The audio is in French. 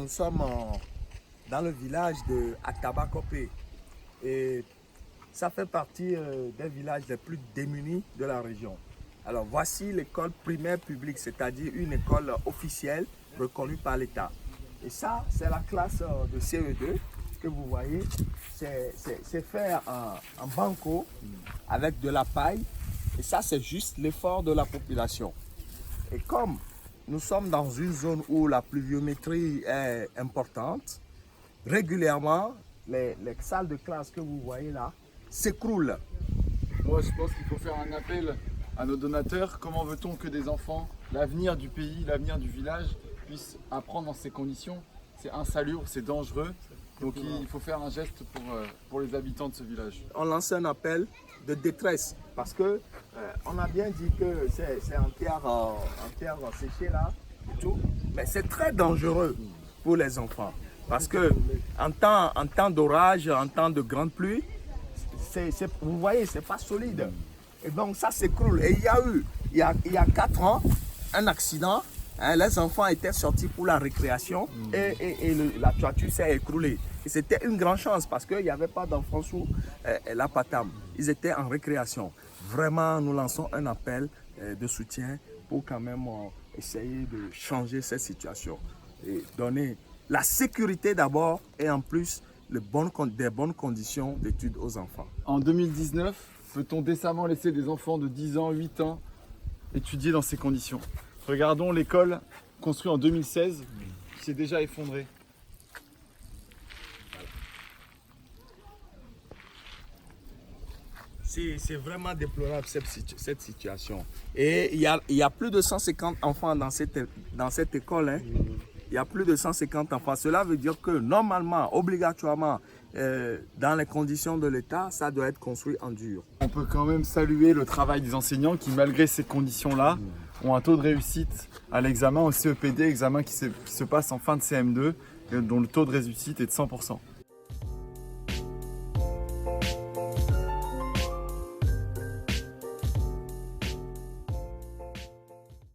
nous sommes dans le village de Atabakopé et ça fait partie des villages les plus démunis de la région. Alors voici l'école primaire publique, c'est-à-dire une école officielle reconnue par l'État. Et ça, c'est la classe de CE2 que vous voyez. C'est fait en banco avec de la paille. Et ça, c'est juste l'effort de la population. Et comme nous sommes dans une zone où la pluviométrie est importante, régulièrement, les salles de classe que vous voyez là s'écroulent. Moi, je pense qu'il faut faire un appel à nos donateurs. Comment veut-on que des enfants, l'avenir du pays, l'avenir du village, puissent apprendre dans ces conditions? C'est insalubre, c'est dangereux. Donc il faut faire un geste pour les habitants de ce village. On lance un appel de détresse parce que on a bien dit que c'est en terre séchée là et tout, mais c'est très dangereux pour les enfants parce que en temps d'orage, en temps de grande pluie, vous voyez, c'est pas solide et donc ça s'écroule. Et il y a 4 ans un accident. Les enfants étaient sortis pour la récréation et la toiture s'est écroulée. Et c'était une grande chance parce qu'il n'y avait pas d'enfants sous la patame. Ils étaient en récréation. Vraiment, nous lançons un appel de soutien pour quand même essayer de changer cette situation et donner la sécurité d'abord et en plus des bonnes conditions d'études aux enfants. En 2019, peut-on décemment laisser des enfants de 10 ans, 8 ans étudier dans ces conditions? Regardons l'école construite en 2016 qui s'est déjà effondrée. C'est vraiment déplorable cette situation. Et il y a plus de 150 enfants dans cette école. Hein. Il y a plus de 150 enfants. Cela veut dire que normalement, obligatoirement, dans les conditions de l'État, ça doit être construit en dur. On peut quand même saluer le travail des enseignants qui, malgré ces conditions-là, ont un taux de réussite à l'examen, au CEPD, examen qui se passe en fin de CM2, dont le taux de réussite est de 100%.